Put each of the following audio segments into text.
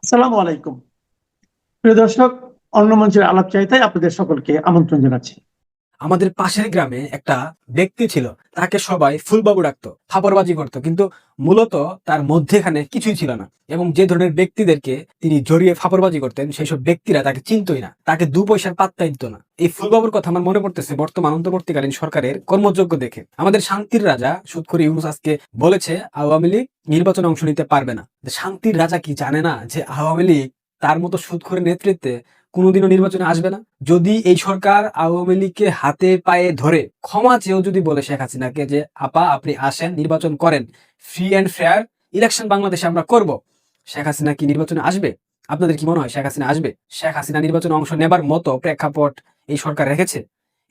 সালামু আলাইকুম। প্রিয় দর্শক, অন্য মঞ্চের আলাপচারিতায় আপনাদের সকলকে আমন্ত্রণ জানাচ্ছি। আমাদের পাশের গ্রামে একটা ব্যক্তি ছিল, তাকে সবাই ফুলবাবু ডাকতো, ফাপড়বাজি করতো, কিন্তু মূলত তার মধ্যেখানে কিছুই ছিল না। এবং যে ধরনের ব্যক্তিদেরকে তিনি জড়িয়ে ফাপড়বাজি করতেন, সেই সব ব্যক্তিরা তাকে চিনতই না, তাকে দু পয়সার পাত্তাই দিত না। এই ফুলবাবুর কথা আমার মনে পড়তেছে বর্তমান অন্তর্বর্তীকালীন সরকারের কর্মযোগ্য দেখে। আমাদের শান্তির রাজা সুদখোর ইউনূস আজকে বলেছে আওয়ামী লীগ নির্বাচনে অংশ নিতে পারবে না। শান্তির রাজা কি জানে না যে আওয়ামী লীগ তার মতো সুদখোরের নেতৃত্বে কোনোদিনও নির্বাচনে আসবে না? যদি এই সরকার আওয়ামী লীগকে হাতে পায়ে ধরে ক্ষমা চেয়েও যদি বলে শেখ হাসিনাকে যে আপা আপনি আসেন, নির্বাচন করেন, ফ্রি অ্যান্ড ফেয়ার ইলেকশন বাংলাদেশে আমরা করব, শেখ হাসিনা কি নির্বাচনে আসবে? আপনাদের কি মনে হয় শেখ হাসিনা আসবে? শেখ হাসিনা নির্বাচনে অংশ নেবার মতো প্রেক্ষাপট এই সরকার রেখেছে?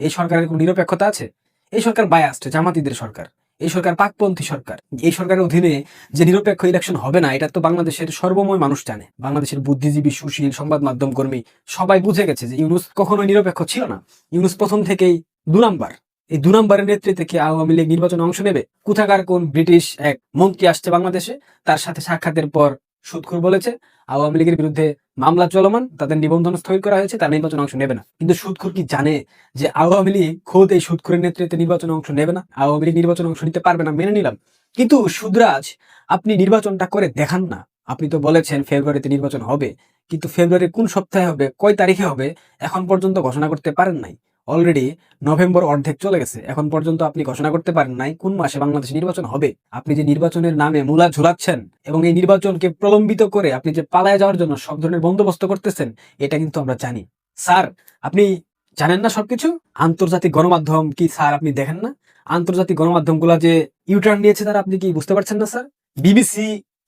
এই সরকারের কোনো নিরপেক্ষতা আছে? এই সরকার বায়াস্ট, জামাতিদের সরকার। এই সরকার পাকপন্থী সরকার। এই সরকারের অধীনে যে নিরপেক্ষ ইলেকশন হবে না, এটা তো বাংলাদেশের সর্বময় মানুষ জানে। বাংলাদেশের বুদ্ধিজীবী, সুশীল, সংবাদ মাধ্যম কর্মী সবাই বুঝে গেছে যে ইউনূস কখনোই নিরপেক্ষ ছিল না। ইউনূস প্রথম থেকেই ২ নাম্বার। এই ২ নাম্বারের নেতৃত্বে কি আওয়ামী লীগ নির্বাচনে অংশ নেবে? কোথাকার কোন ব্রিটিশ এক মন্ত্রী আসছে বাংলাদেশে, তার সাথে সাক্ষাতের পর সুদখোর বলেছে আওয়ামী লীগের বিরুদ্ধে মামলা চলমান, তাদের নিবন্ধন স্থগিত করা হয়েছে, তার নির্বাচনে অংশ নেবে না। কিন্তু সুদখোর কি জানে যে আওয়ামী লীগ খোদ এই সুদখোরের নেতৃত্বে নির্বাচনে অংশ নেবে না? আওয়ামী লীগ নির্বাচনে অংশ নিতে পারবে না, মেনে নিলাম। কিন্তু সুদরাজ, আপনি নির্বাচনটা করে দেখান না। আপনি তো বলেছেন ফেব্রুয়ারিতে নির্বাচন হবে, কিন্তু ফেব্রুয়ারির কোন সপ্তাহে হবে, কয় তারিখে হবে, এখন পর্যন্ত ঘোষণা করতে পারেন নাই। অলরেডি নভেম্বর অর্ধেক চলে গেছে, এখন পর্যন্ত আপনি ঘোষণা করতে পারেন নাই কোন মাসে বাংলাদেশে নির্বাচন হবে। আপনি যে নির্বাচনের নামে মূলা ঝুলাচ্ছেন এবং এই নির্বাচনকে প্রলম্বিত করে আপনি যে পালায় যাওয়ার জন্য সব ধরনের বন্দোবস্ত করতেছেন, এটা কিন্তু আমরা জানি। স্যার, আপনি জানেন না সবকিছু? আন্তর্জাতিক গণমাধ্যম কি স্যার আপনি দেখেন না? আন্তর্জাতিক গণমাধ্যমগুলা যে ইউটার্ন নিয়েছে তারা, আপনি কি বুঝতে পারছেন না স্যার? বিবিসি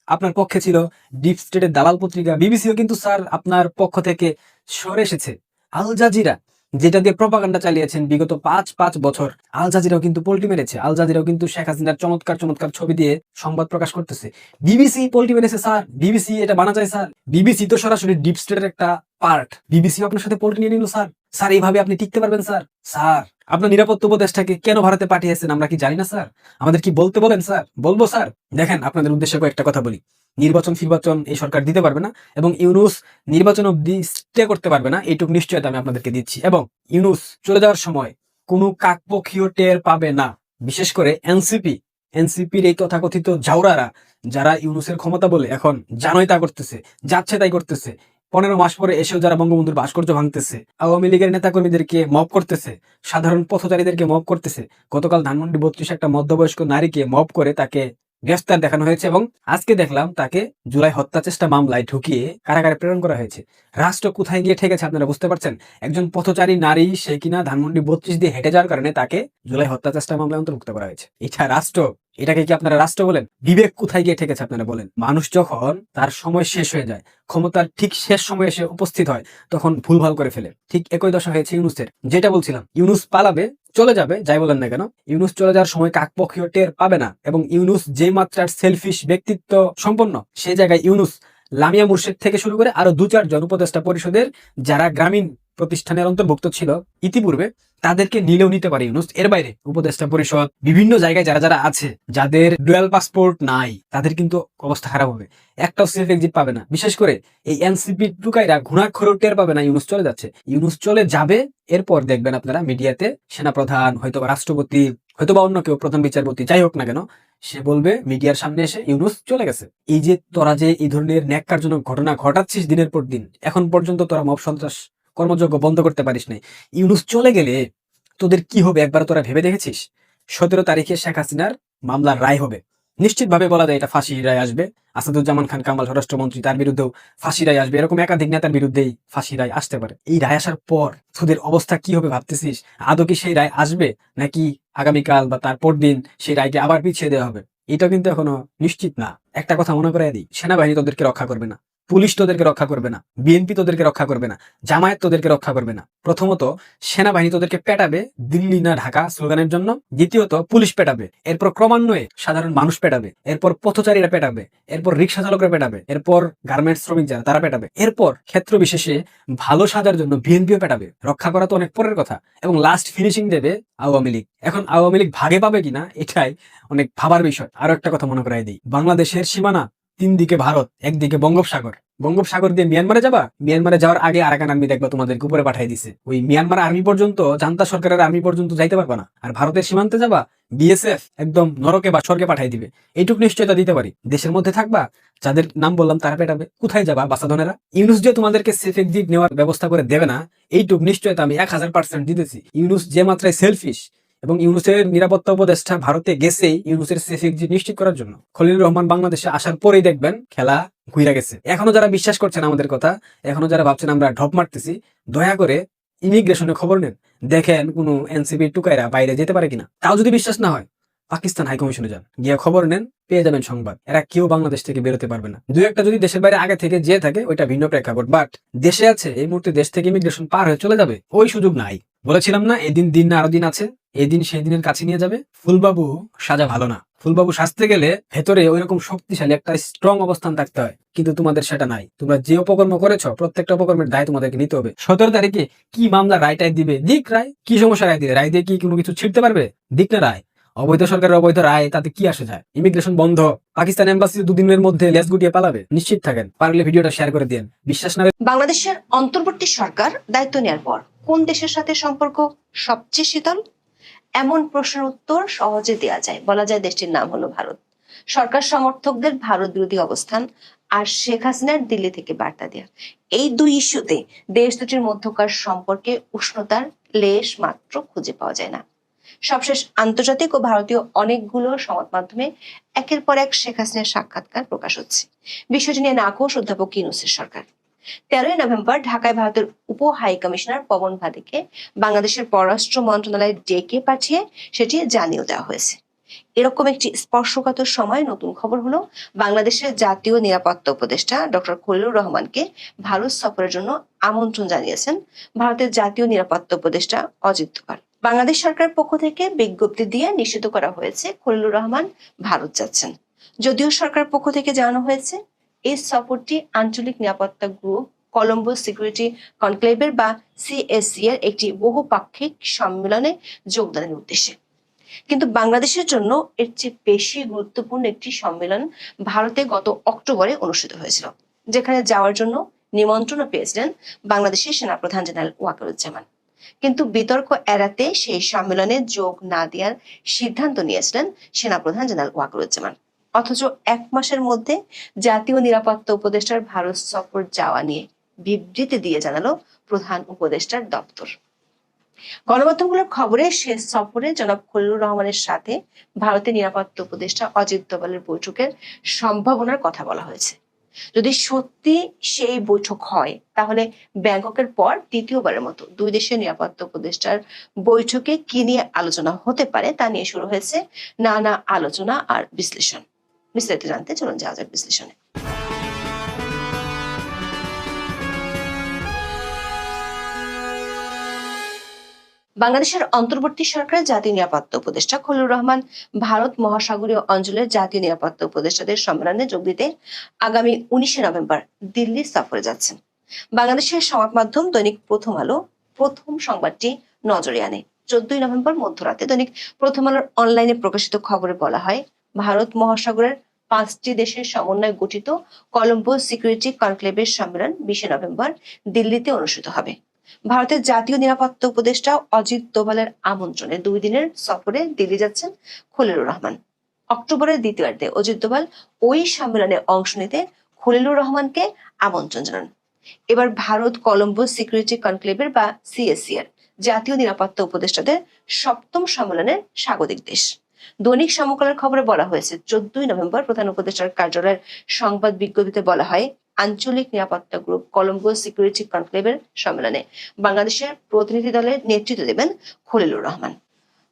আপনার পক্ষে ছিল, ডিপ স্টেটের দালাল পত্রিকা বিবিসিও কিন্তু স্যার আপনার পক্ষ থেকে সরে এসেছে। আল জাজিরা, যেটা দিয়ে প্রপাগান্ডা চালিয়েছেন বিগত পাঁচ বছর, আল জাজিরাও কিন্তু পল্টি মেরেছে। আল জাজিরাও কিন্তু শেখ হাসিনার চমৎকার চমৎকার ছবি দিয়ে সংবাদ প্রকাশ করতেছে। বিবিসি পল্টি মেরেছে স্যার, বিবিসি এটা বানা যায় স্যার। বিবিসি তো সরাসরি ডিপ স্টেটের একটা পার্ট, বিবিসি আপনার সাথে পল্টি নিয়ে নিল স্যার। স্যার এইভাবে আপনি টিকতে পারবেন স্যার? স্যার, আপনার নিরাপত্তা উপদেষ্টাকে কেন ভারতে পাঠিয়েছেন আমরা কি জানি না স্যার? আমাদের কি বলতে বলেন স্যার? বলবো স্যার। দেখেন, আপনাদের উদ্দেশ্যে একটা কথা বলি, নির্বাচন ফিরবাচন এই সরকার দিতে পারবে না, এবং ইউনূস নির্বাচন অব্দি স্টে করতে পারবে না, এইটুকু নিশ্চয়তা আমি আপনাদেরকে দিচ্ছি। এবং ইউনূস চলে যাওয়ার সময় কোনো কাকপক্ষীয় টের পাবে না। বিশেষ করে এনসিপির এই তথাকথিত জাউরারা, যারা ইউনূসের ক্ষমতা বলে এখন জানোই তা করতেছে, যাচ্ছে তাই করতেছে। ১৫ মাস পরে এসেও যারা বঙ্গবন্ধুর ভাস্কর্য ভাঙতেছে, আওয়ামী লীগের নেতাকর্মীদেরকে মব করতেছে, সাধারণ পথচারীদেরকে মব করতেছে। গতকাল ধানমন্ডি ৩২ একটা মধ্যবয়স্ক নারীকে মব করে তাকে গ্রেফতার দেখানো হয়েছে, এবং আজকে দেখলাম তাকে জুলাই হত্যা চেষ্টা মামলায় ঢুকিয়ে কারাগারে প্রেরণ করা হয়েছে। রাষ্ট্র কোথায় গিয়ে ঠেকেছে আপনারা বুঝতে পারছেন? একজন পথচারী নারী, সে কিনা ধানমন্ডি ৩২ দিয়ে হেঁটে যাওয়ার কারণে তাকে জুলাই হত্যা চেষ্টা মামলায় অন্তর্ভুক্ত করা হয়েছে। এটা রাষ্ট্র? এটাকে কি আপনারা রাষ্ট্র বলেন? বিবেক কোথায় গিয়ে ঠেকেছে আপনারা বলেন? মানুষ যখন তার সময় শেষ হয়ে যায়, ক্ষমতার ঠিক শেষ সময়ে এসে উপস্থিত হয়, তখন ভুলভাল করে ফেলে। ঠিক একই দশা হয়েছে ইউনূসের। যেটা বলছিলাম, ইউনূস পালাবে, চলে যাবে, যাই বলেন না কেন, ইউনূস চলে যাওয়ার সময় কাকপক্ষীয় টের পাবে না। এবং ইউনূস যে মাত্রার সেলফিশ ব্যক্তিত্ব সম্পন্ন, সে জায়গায় ইউনূস লামিয়া মুর্শেদ থেকে শুরু করে আরো ২-৪ জন উপদেষ্টা পরিষদের যারা গ্রামীণ প্রতিষ্ঠানের অন্তর্ভুক্ত ছিল ইতিপূর্বে, তাদেরকে নিলেও নিতে পারে ইউনূস। এর বাইরে উপদেষ্টা পরিষদ বিভিন্ন জায়গায় যারা যারা আছে, যাদের ডুয়াল পাসপোর্ট নাই, তাদের কিন্তু অবস্থা খারাপ হবে। একটাও সেফ এক্সিট পাবে না। বিশেষ করে এই এনসিপি টুকাইরা ঘুণাক্ষরেও টের পাবে না ইউনূস চলে যাচ্ছে। ইউনূস চলে যাবে, এরপর দেখবেন আপনারা মিডিয়াতে সেনাপ্রধান, হয়তোবা রাষ্ট্রপতি, হয়তোবা অন্য কেউ, প্রধান বিচারপতি, যাই হোক না কেন, সে বলবে মিডিয়ার সামনে এসে ইউনূস চলে গেছে। এই যে তোরা যে এই ধরনের ন্যাক্কারজনক ঘটনা ঘটাচ্ছিস দিনের পর দিন, এখন পর্যন্ত তোরা মব সন্ত্রাস কর্মযজ্ঞ বন্ধ করতে পারিস নাই। ইউনূস চলে গেলে তোদের কি হবে একবার তোরা ভেবে দেখেছিস? ১৭ তারিখে শেখ হাসিনার মামলার রায় হবে, নিশ্চিতভাবে বলা যায় এটা ফাঁসির রায় আসবে। আসাদুজ্জামান খান কামাল স্বরাষ্ট্রমন্ত্রী, তার বিরুদ্ধেও ফাঁসি রায় আসবে। এরকম একাধিক নেতার বিরুদ্ধেই ফাঁসি রায় আসতে পারে। এই রায় আসার পর তোদের অবস্থা কি হবে ভাবতেছিস? আদৌ কি সেই রায় আসবে, নাকি আগামীকাল বা তারপর দিন সেই রায়কে আবার পিছিয়ে দেওয়া হবে? এটা কিন্তু এখনো নিশ্চিত না। একটা কথা মনে করে দিই, সেনাবাহিনী তোদেরকে রক্ষা করবে না, পুলিশ তোদেরকে রক্ষা করবে না, বিএনপি তোদেরকে রক্ষা করবে না, জামায়াত তোদেরকে রক্ষা করবে না। প্রথমত সেনাবাহিনী তোদেরকে পেটাবে দিল্লি না ঢাকা স্লোগানের জন্য, দ্বিতীয়ত পুলিশ পেটাবে, এরপর ক্রমান্বয়ে সাধারণ মানুষ পেটাবে, এরপর পথচারীরা পেটাবে, এরপর রিক্সা চালকরা পেটাবে, এরপর গার্মেন্টস শ্রমিক যারা তারা পেটাবে, এরপর ক্ষেত্র বিশেষে ভালো সাজার জন্য বিএনপিও পেটাবে। রক্ষা করা তো অনেক পরের কথা। এবং লাস্ট ফিনিশিং দেবে আওয়ামী লীগ। এখন আওয়ামী লীগ ভাগে পাবে কিনা, এটাই অনেক ভাবার বিষয়। আরো একটা কথা মনে করাই দিই, বাংলাদেশের সীমানা ৩ দিকে ভারত, একদিকে বঙ্গোপসাগর। বঙ্গোপসাগর দিয়ে মিয়ানমারে যাবা, মিয়ানমারে যাওয়ার আগে আরাকান আর্মি দেখবা তোমাদেরকে উপরে পাঠিয়ে দিছে। ওই মিয়ানমার আর্মি পর্যন্ত, জান্তা সরকারের আর্মি পর্যন্ত যাইতে পারবা না। আর ভারতের সীমান্তে যাবা, বিএসএফ একদম নরকে বা স্বর্গে পাঠিয়ে দিবে। এইটুক নিশ্চয়তা দিতে পারি। দেশের মধ্যে থাকবা, যাদের নাম বললাম তারা পেটাবে। কোথায় যাবা বাসাধনেরা? ইউনুস যে তোমাদেরকে সেফ এক্সিট নেওয়ার ব্যবস্থা করে দেবে না, এইটুক নিশ্চয়তা আমি 1000% দিতেছি। ইউনুস যে মাত্রায় সেলফিশ, এবং ইউনুসের নিরাপত্তা উপদেষ্টা ভারতে গেছেই ইউনুসের সেফ এক্সিট নিশ্চিত করার জন্য। খলিলুর রহমান বাংলাদেশে আসার পরেই দেখবেন খেলা ঘুরে গেছে। এখনো যারা বিশ্বাস করছেন আমাদের কথা, এখনো যারা ভাবছেন আমরা ঢপ মারতেছি, দয়া করে ইমিগ্রেশনে খবর নেন, দেখেন কোনো এনসিপি টুকাইরা বাইরে যেতে পারে কিনা। তাও যদি বিশ্বাস না হয়, পাকিস্তান হাইকমিশনে যান, গিয়ে খবর নেন, পেয়ে যাবেন সংবাদ। এরা কেউ বাংলাদেশ থেকে বেরোতে পারবে না। দুই একটা যদি দেশের বাইরে আগে থেকে যেয়ে থাকে, ওইটা ভিন্ন প্রেক্ষাপট। বাট দেশে আছে, এই মুহূর্তে দেশ থেকে ইমিগ্রেশন পার হয়ে চলে যাবে, ওই সুযোগ নাই। বলেছিলাম না, এদিন দিন না আরো দিন আছে, এই দিন সেই দিনের কাছে নিয়ে যাবে। ফুলবাবু সাজা ভালো না। ফুলবাবু সাজতে গেলে ভেতরে ওইরকম শক্তিশালী একটা স্ট্রং অবস্থান থাকতে হয়, কিন্তু তোমাদের সেটা নাই। তোমরা যে অপকর্ম করেছো, প্রত্যেকটা অপকর্মের দায় তোমাদেরকে নিতে হবে। 17 তারিখে কি মামলা রায়টাই দিবে, দিক রায়। কি সমস্যা রায় দিবে? রায় দিয়ে কি কোনো কিছু ছিড়তে পারবে? দিক না রায়। অবৈধ সরকারের অবৈধ রায়, তাতে কি আসে যায়? ইমিগ্রেশন বন্ধ, পাকিস্তান এম্বাসি 2 দিনের মধ্যে লেজ গুটিয়ে পালাবে। নিশ্চিত থাকেন। পারলে ভিডিওটা শেয়ার করে দিন। বিশ্বাস না বাংলাদেশের অন্তর্বর্তী সরকার দায়িত্ব নেওয়ার পর কোন দেশের সাথে সম্পর্ক সবচেয়ে শীতল? এমন প্রশ্নের উত্তর সহজে দেওয়া যায়। বলা যায় দেশটির নাম হলো ভারত। সরকার সমর্থকদের ভারত বিরোধী অবস্থান আর শেখ হাসিনার দিল্লি থেকে বার্তা দেয়া, এই দুই ইস্যুতে দেশ দুটির মধ্যকার সম্পর্কে উষ্ণতার লেশ মাত্র খুঁজে পাওয়া যায় না। সবশেষ আন্তর্জাতিক ও ভারতীয় অনেকগুলো সংবাদ মাধ্যমে একের পর এক শেখ হাসিনার সাক্ষাৎকার প্রকাশ হচ্ছে। বিষয়টি নিয়ে নাকশ অধ্যাপক ইউনূসের সরকার। 13 নভেম্বর ঢাকায় ভারতের উপ হাই কমিশনার পবন ভাদেকে বাংলাদেশের পররাষ্ট্র মন্ত্রণালয়ে ডেকে পাঠিয়ে সেটি জানিয়ে দেওয়া হয়েছে। এরকম একটি স্পর্শকাতর সময় নতুন খবর হলো, বাংলাদেশের জাতীয় নিরাপত্তা উপদেষ্টা ডক্টর খলিলুর রহমানকে ভারত সফরের জন্য আমন্ত্রণ জানিয়েছেন ভারতের জাতীয় নিরাপত্তা উপদেষ্টা অজিত দোভাল। বাংলাদেশ সরকারের পক্ষ থেকে বিজ্ঞপ্তি দিয়ে নিশ্চিত করা হয়েছে খলিলুর রহমান ভারত যাচ্ছেন। যদিও সরকারের পক্ষ থেকে জানানো হয়েছে এই সফরটি আঞ্চলিক নিরাপত্তা গ্রুপ কলম্বো সিকিউরিটি কনক্লেভের বা সিএসসি এর একটি বহুপাক্ষিক সম্মেলনে যোগদানের উদ্দেশ্যে। কিন্তু বাংলাদেশের জন্য এর চেয়ে বেশি গুরুত্বপূর্ণ একটি সম্মেলন ভারতে গত অক্টোবরে অনুষ্ঠিত হয়েছিল, যেখানে যাওয়ার জন্য নিমন্ত্রণ পেয়েছিলেন বাংলাদেশের সেনাপ্রধান জেনারেল ওয়াকারুজ্জামান। কিন্তু বিতর্ক এড়াতে সেই সম্মেলনে যোগ না দেওয়ার সিদ্ধান্ত নিয়েছিলেন সেনাপ্রধান জেনারেল ওয়াকারুজ্জামান। অথচ 1 মাসের মধ্যে জাতীয় নিরাপত্তা উপদেষ্টার ভারত সফর যাওয়া নিয়ে বিবৃতি দিয়ে জানালো প্রধান উপদেষ্টার দপ্তর। গণমাধ্যমগুলোর খবরে শেষ সফরে জনাব খলিলুর রহমানের সাথে ভারতের নিরাপত্তা উপদেষ্টা অজিত দোভালের বৈঠকের সম্ভাবনার কথা বলা হয়েছে। যদি সত্যি সেই বৈঠক হয়, তাহলে ব্যাংককের পর দ্বিতীয়বারের মতো 2 দেশের নিরাপত্তা উপদেষ্টার বৈঠকে কি নিয়ে আলোচনা হতে পারে তা নিয়ে শুরু হয়েছে নানা আলোচনা আর বিশ্লেষণ। বিস্তারিত জানতে চলুন যাওয়া যাক বিশ্লেষণে। বাংলাদেশের অন্তর্বর্তী সরকারের জাতীয় নিরাপত্তা উপদেষ্টা খলিলুর রহমান ভারত মহাসাগরীয় অঞ্চলের জাতীয় নিরাপত্তা উপদেষ্টাদের সম্মেলনে যোগ দিতে আগামী 19 নভেম্বর দিল্লি সফরে যাচ্ছেন। বাংলাদেশের সংবাদ মাধ্যম দৈনিক প্রথম আলো প্রথম সংবাদটি নজরে আনে। 14 নভেম্বর মধ্যরাতে দৈনিক প্রথম আলোর অনলাইনে প্রকাশিত খবরে বলা হয়, ভারত মহাসাগরের 5টি দেশের সমন্বয়ে গঠিত কলম্বো সিকিউরিটি কনক্লেভের সম্মেলন 20 নভেম্বর দিল্লিতে অনুষ্ঠিত হবে। ভারতের জাতীয় নিরাপত্তা উপদেষ্টা অজিত দোভালের আমন্ত্রণে 2 দিনের সফরে দিল্লি যাচ্ছেন খলিলুর রহমান। অক্টোবরের দ্বিতীয়ার্ধে অজিত দোভাল ওই সম্মেলনে অংশ নিতে খলিলুর রহমানকে আমন্ত্রণ জানান। এবার ভারত কলম্বো সিকিউরিটি কনক্লেভের বা সিএসসি এর জাতীয় নিরাপত্তা উপদেষ্টাদের 7ম সম্মেলনের স্বাগতিক দেশ। দৈনিক সমকালের খবরে বলা হয়েছে, 14 নভেম্বর প্রধান উপদেষ্টার কার্যালয়ের সংবাদ বিজ্ঞপ্তিতে বলা হয়, আঞ্চলিক নিরাপত্তা গ্রুপ কলম্বো সিকিউরিটি কনক্লেভের সম্মেলনে বাংলাদেশের প্রতিনিধি দলের নেতৃত্ব দেবেন খলিলুর রহমান।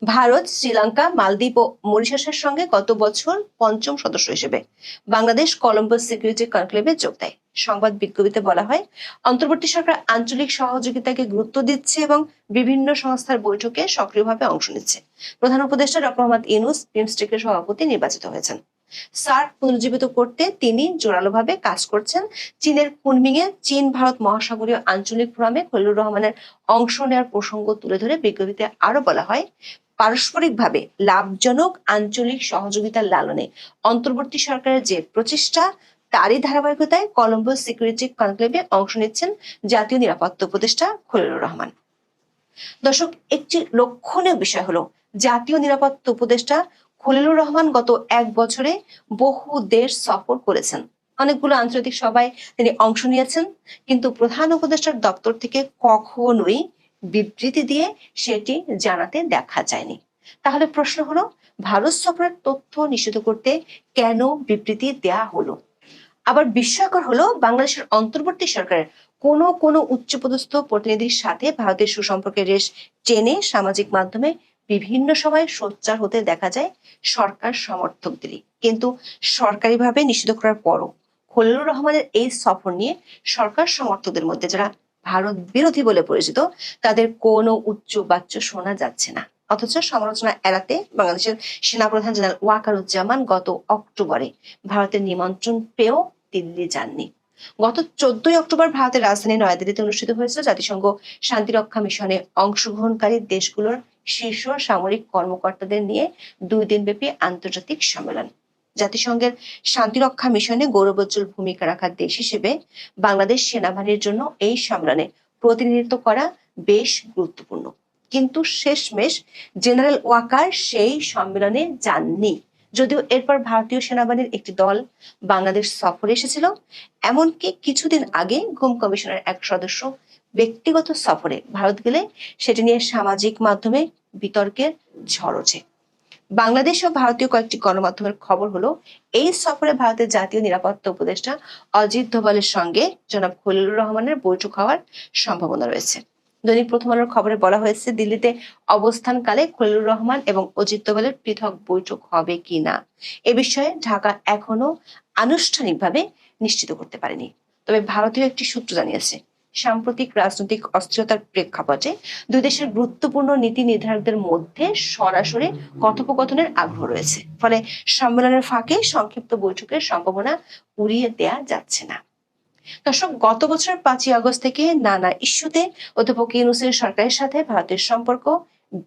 ভারত, শ্রীলঙ্কা, মালদ্বীপ ও মরিশাসের সঙ্গে গত বছর 5ম সদস্য হিসেবে বাংলাদেশ কলম্বো সিকিউরিটি কনক্লেভে যোগ দেয়। সংবাদ বিজ্ঞপ্তিতে বলা হয়, অন্তর্বর্তী সরকার আঞ্চলিক সহযোগিতাকে গুরুত্ব দিচ্ছে এবং বিভিন্ন সংস্থার বৈঠকে সক্রিয়ভাবে অংশ নিচ্ছে। প্রধান উপদেষ্টা ডক্টর মোহাম্মদ ইউনূস বিমস্টেকের সভাপতি নির্বাচিত হয়েছেন। সার্ক পুনরুজ্জীবিত করতে তিনি জোরালোভাবে কাজ করছেন। চীনের কুনমিংয়ে চীন ভারত মহাসাগরীয় আঞ্চলিক ফোরামে খলিলুর রহমানের অংশ নেওয়ার প্রসঙ্গ তুলে ধরে বিজ্ঞপ্তিতে আরো বলা হয়, পারস্পরিকভাবে লাভজনক আঞ্চলিক সহযোগিতার লালনে অন্তর্বর্তী সরকারের যে প্রচেষ্টা তারই ধারাবাহিকতায় কলম্বো সিকিউরিটি কনক্লেভে অংশ নিচ্ছেন জাতীয় নিরাপত্তা উপদেষ্টা খলিলুর রহমান। দর্শক, একটি লক্ষণীয় বিষয় হলো জাতীয় নিরাপত্তা উপদেষ্টা খলিলুর রহমান গত 1 বছরে বহু দেশ সফর করেছেন, অনেকগুলো আন্তর্জাতিক সভায় তিনি অংশ নিয়েছেন, কিন্তু প্রধান উপদেষ্টার দপ্তর থেকে কখনোই বিবৃতি দিয়ে সেটি জানাতে দেখা যায়নি। তাহলে প্রশ্ন হলো, ভারত সফরের তথ্য নিশ্চিত করতে কেন বিবৃতি দেয়া হলো? আবার বিস্ময়কর হলো, বাংলাদেশের অন্তর্বর্তী সরকারের কোনো উচ্চপদস্থ প্রতিনিধির সাথে ভারতের সুসম্পর্কের রেশ টেনে সামাজিক মাধ্যমে বিভিন্ন সময় সোচ্চার হতে দেখা যায় সরকার সমর্থকদেরই। কিন্তু সরকারিভাবে নিষিদ্ধ করার পরও খলিলুর রহমানের এই সফর নিয়ে সরকার সমর্থকদের মধ্যে যারা ভারত বিরোধী বলে পরিচিত তাদের কোনো উচ্চ বাচ্য শোনা যাচ্ছে না। অথচ সমালোচনা এড়াতে বাংলাদেশের সেনাপ্রধান জেনারেল ওয়াকারুজ্জামান গত অক্টোবরে ভারতের নিমন্ত্রণ পেয়েও দিল্লি যাননি। গত 14 অক্টোবর ভারতের রাজধানী নয়াদিল্লিতে অনুষ্ঠিত হয়েছিল জাতিসংঘ শান্তিরক্ষা মিশনে অংশগ্রহণকারী দেশগুলোর শীর্ষ সামরিক কর্মকর্তাদের নিয়ে 2 দিনব্যাপী আন্তর্জাতিক সম্মেলন। জাতিসংঘের শান্তিরক্ষা মিশনে গৌরবোজ্জ্বল ভূমিকা রাখা দেশ হিসেবে বাংলাদেশ সেনাবাহিনীর জন্য এই সম্মেলনে প্রতিনিধিত্ব করা বেশ গুরুত্বপূর্ণ। কিন্তু শেষমেশ জেনারেল ওয়াকার সেই সম্মেলনে যাননি, যদিও এরপর ভারতীয় সেনাবাহিনীর একটি দল বাংলাদেশ সফরে এসেছিল। এমনকি কিছুদিন আগে ঘুম কমিশনের এক সদস্য ব্যক্তিগত সফরে ভারত গেলে সেটি নিয়ে সামাজিক মাধ্যমে বিতর্কের ঝড় ওঠে। বাংলাদেশ ও ভারতীয় কয়েকটি গণমাধ্যমের খবর হলো, এই সফরে ভারতের জাতীয় নিরাপত্তা উপদেষ্টা অজিত দোভালের সঙ্গে জনাব খলিলুর রহমানের বৈঠক হওয়ার সম্ভাবনা রয়েছে। দৈনিক প্রথম আলোর খবরে বলা হয়েছে, দিল্লিতে অবস্থানকালে খলিলুর রহমান এবং অজিত দোভালের পৃথক বৈঠক হবে কিনা এ বিষয়ে ঢাকা এখনো আনুষ্ঠানিকভাবে নিশ্চিত করতে পারেনি। তবে ভারতীয় একটি সূত্র জানিয়েছে, সাম্প্রতিক রাজনৈতিক অস্থিরতার প্রেক্ষাপটে দুই দেশের গুরুত্বপূর্ণ নীতি নির্ধারকদের মধ্যে সরাসরি কথোপকথনের আগ্রহ রয়েছে। ফলে সম্মেলনের ফাঁকে সংক্ষিপ্ত বৈঠকের সম্ভাবনা উড়িয়ে দেয়া যাচ্ছে না। দর্শক, গত বছরের 5ই আগস্ট থেকে নানা ইস্যুতে অধ্যাপক ইউনূসের সরকারের সাথে ভারতের সম্পর্ক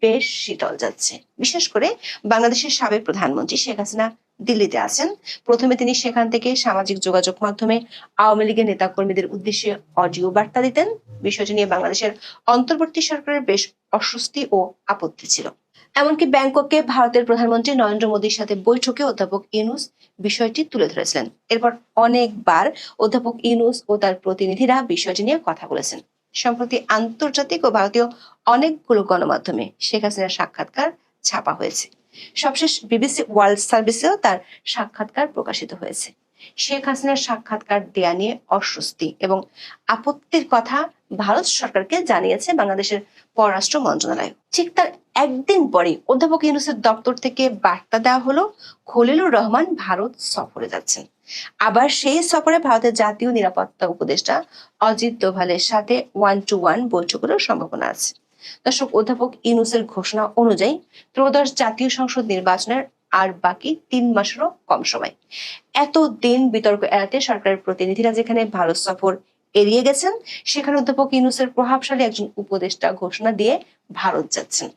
বেশ শীতল যাচ্ছে। বিশেষ করে বাংলাদেশের সাবেক প্রধানমন্ত্রী শেখ হাসিনা দিল্লিতে আছেন। প্রথমে তিনি সেখান থেকে সামাজিক যোগাযোগ মাধ্যমে আওয়ামী লীগের নেতাকর্মীদের উদ্দেশ্যে অডিও বার্তা দিতেন। বিষয়টি নিয়ে বাংলাদেশের অন্তর্বর্তী সরকারের বেশ অস্বস্তি ও আপত্তি ছিল। এমনকি ব্যাংককে ভারতের প্রধানমন্ত্রী নরেন্দ্র মোদীর সাথে বৈঠকে অধ্যাপক ইউনূস বিষয়টি তুলে ধরেছিলেন। এরপর অনেকবার অধ্যাপক ইউনূস ও তার প্রতিনিধিরা বিষয়টি নিয়ে কথা বলেছেন। সম্প্রতি আন্তর্জাতিক ও ভারতীয় অনেকগুলো গণমাধ্যমে শেখ হাসিনার সাক্ষাৎকার ছাপা হয়েছে। সবশেষ বিবিসি ওয়ার্ল্ড সার্ভিসেও তার সাক্ষাৎকার প্রকাশিত হয়েছে। শেখ হাসিনার সাক্ষাৎকার দেয়া নিয়ে অস্বস্তি এবং আপত্তির কথা ভারত সরকারকে জানিয়েছে বাংলাদেশের পররাষ্ট্র মন্ত্রণালয়। ঠিক তার একদিন পরে অধ্যাপক ইউনূসের দপ্তর থেকে বার্তা দেওয়া হলো, খলিলুর রহমান ভারত সফরে যাচ্ছেন। আবার সেই সফরে ভারতের জাতীয় নিরাপত্তা উপদেষ্টা অজিত দোভালের সাথে 1-to-1 বৈঠকেরও সম্ভাবনা আছে। দর্শক, অধ্যাপক ইউনূসের ঘোষণা অনুযায়ী ত্রয়োদশ জাতীয় সংসদ নির্বাচনের আর বাকি 3 মাসেরও কম সময়। এত দিন বিতর্ক এড়াতে সরকারের প্রতিনিধিরা যেখানে ভারত সফর এড়িয়ে গেছেন, সেখানে অধ্যাপক ইউনূসের প্রভাবশালী একজন উপদেষ্টা ঘোষণা দিয়ে ভারত যাচ্ছেন।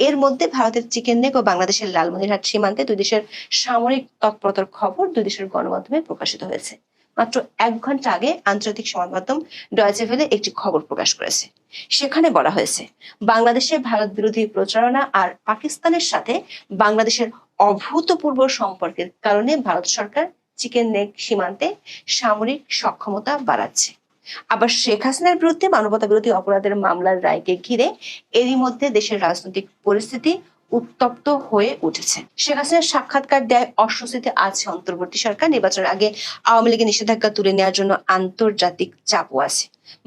এর মধ্যে ভারতের চিকেন নেক ও বাংলাদেশের লালমনিরহাট সীমান্তে দুই দেশের সামরিক তৎপরতার খবর দুই দেশের গণমাধ্যমে প্রকাশিত হয়েছে। মাত্র 1 ঘন্টা আগে আন্তর্জাতিক সংবাদ মাধ্যম ডয়েচে ভেলে একটি খবর প্রকাশ করেছে। সেখানে বলা হয়েছে, বাংলাদেশে ভারত বিরোধী প্রচারণা আর পাকিস্তানের সাথে বাংলাদেশের অভূতপূর্ব সম্পর্কের কারণে ভারত সরকার চিকেন নেক সীমান্তে সামরিক সক্ষমতা বাড়াচ্ছে। আবার শেখ হাসিনার বিরুদ্ধে মানবতা বিরোধী অপরাধের মামলার রায়কে ঘিরে এরই মধ্যে দেশের রাজনৈতিক পরিস্থিতি উত্তপ্ত হয়ে উঠেছে। শেখ হাসিনার সাক্ষাৎকার দেয় অস্বস্তিতে আছে অন্তর্বর্তী সরকার। নির্বাচনের আগে আওয়ামী লীগের নিষেধাজ্ঞা তুলে নেওয়ার জন্য আন্তর্জাতিক চাপও আছে।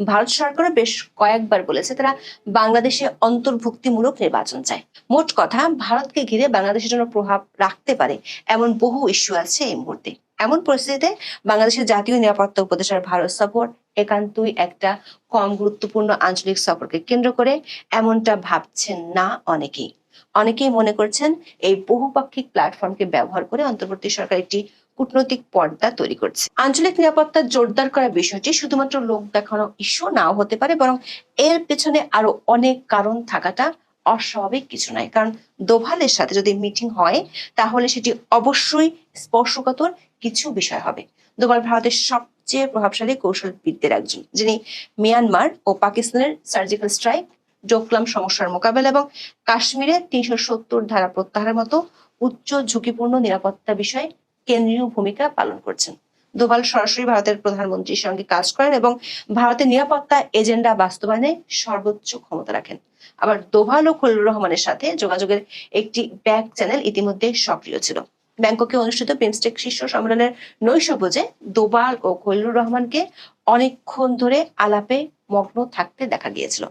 ভারত সরকারও বেশ কয়েকবার বলেছে তারা বাংলাদেশে অন্তর্ভুক্তিমূলক নির্বাচন চায়। মোট কথা, ভারতকে ঘিরে বাংলাদেশের জন্য প্রভাব রাখতে পারে এমন বহু ইস্যু আছে এই মুহূর্তে। এমন পরিস্থিতিতে বাংলাদেশের জাতীয় নিরাপত্তা উপদেষ্টার ভারত সফর একান্তই একটা কম গুরুত্বপূর্ণ আঞ্চলিক সফরকে কেন্দ্র করে এমনটা ভাবছেন না অনেকেই মনে করছেন এই বহুপাক্ষিক প্ল্যাটফর্মকে ব্যবহার করে অন্তর্বর্তী সরকার একটি কূটনৈতিক পর্দা তৈরি করছে। আঞ্চলিক নিরাপত্তা জোরদার করার বিষয়টি শুধুমাত্র লোক দেখানো ইস্যু নাও হতে পারে, বরং এর পেছনে আরো অনেক কারণ থাকাটা অস্বাভাবিক কিছু নয়। কারণ দোভালের সাথে যদি মিটিং হয় তাহলে সেটি অবশ্যই স্পর্শকাতর কিছু বিষয় হবে। দোভাল ভারতের সবচেয়ে প্রভাবশালী কৌশলবিদদের একজন, যিনি মিয়ানমার ও পাকিস্তানের সার্জিক্যাল স্ট্রাইক, ডোকলাম সমস্যার মোকাবেলা এবং কাশ্মীরে ৩৭০ ধারা প্রত্যাহারের মতো উচ্চ ঝুঁকিপূর্ণ নিরাপত্তা বিষয়ে কেন্দ্রীয় ভূমিকা পালন করছেন। দোভাল সরাসরি ভারতের প্রধানমন্ত্রীর সঙ্গে কাজ করেন এবং ভারতের নিরাপত্তা এজেন্ডা বাস্তবায়নে সর্বোচ্চ ক্ষমতা রাখেন। আবার দোভাল ও খলিলুর রহমানের সাথে যোগাযোগের একটি ব্যাক চ্যানেল ইতিমধ্যে সক্রিয় ছিল। ব্যাংককে অনুষ্ঠিত বিমস্টেক শীর্ষ সম্মেলনের নৈশভোজে দোভাল ও খলিলুর রহমানকে অনেকক্ষণ ধরে আলাপে মগ্ন থাকতে দেখা গিয়েছিল।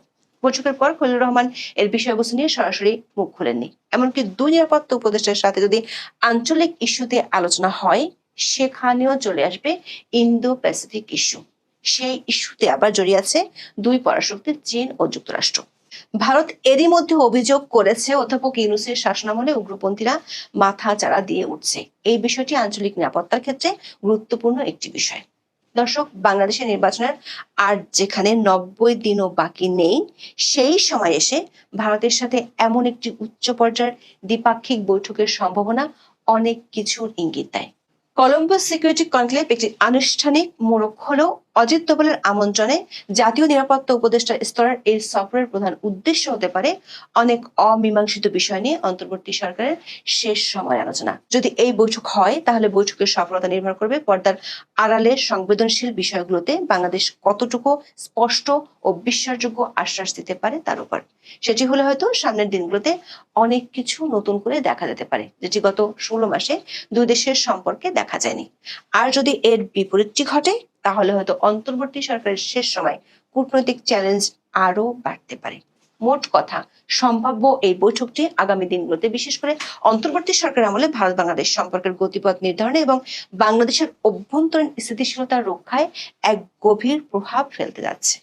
বৈঠকের পর খলিলুর রহমান এর বিষয়বস্তু নিয়ে সরাসরি মুখ খুলেননি। এমনকি দুই নিরাপত্তা উপদেষ্টার সাথে যদি আঞ্চলিক ইস্যুতে আলোচনা হয়, সেখানেও চলে আসবে ইন্দো প্যাসিফিক ইস্যু। সেই ইস্যুতে আবার জড়িয়ে আছে দুই পরাশক্তি চীন ও যুক্তরাষ্ট্র। ভারত এরই মধ্যে অভিযোগ করেছে অধ্যাপক ইউনূসের শাসনামলে উগ্রপন্থীরা মাথা চাড়া দিয়ে উঠছে। এই বিষয়টি আঞ্চলিক নিরাপত্তার ক্ষেত্রে গুরুত্বপূর্ণ একটি বিষয়। দর্শক, বাংলাদেশের নির্বাচনের আর যেখানে 90 দিনও বাকি নেই, সেই সময় এসে ভারতের সাথে এমন একটি উচ্চ পর্যায়ের দ্বিপাক্ষিক বৈঠকের সম্ভাবনা অনেক কিছুর ইঙ্গিত দেয়। কলম্বো সিকিউরিটি কনক্লেভ একটি আনুষ্ঠানিক মোড়ক হলেও অজিত দোভালের আমন্ত্রণে জাতীয় নিরাপত্তা উপদেষ্টা স্তরের এই সফরের প্রধান উদ্দেশ্য হতে পারে অনেক অমীমাংসিত বিষয় নিয়ে অন্তর্বর্তী সরকারের শেষ সময় আলোচনা। যদি এই বৈঠক হয়, তাহলে বৈঠকের সফলতা নির্ভর করবে পর্দার আড়ালে সংবেদনশীল বিষয়গুলোতে বাংলাদেশ কতটুকু স্পষ্ট ও বিশ্বাসযোগ্য আশ্বাস দিতে পারে তার উপর। সেটি হলে হয়তো সামনের দিনগুলোতে অনেক কিছু নতুন করে দেখা যেতে পারে, যেটি গত 16 মাসে দুই দেশের সম্পর্কে দেখা যায়নি। আর যদি এর বিপরীতটি ঘটে, তাহলে হয়তো অন্তর্বর্তী সরকারের শেষ সময় কূটনৈতিক চ্যালেঞ্জ আরো বাড়তে পারে। মোট কথা, সম্ভাব্য এই বৈঠকটি আগামী দিনগুলোতে বিশেষ করে অন্তর্বর্তী সরকারের আমলে ভারত বাংলাদেশ সম্পর্কের গতিপথ নির্ধারণে এবং বাংলাদেশের অভ্যন্তরীণ স্থিতিশীলতা রক্ষায় এক গভীর প্রভাব ফেলতে যাচ্ছে।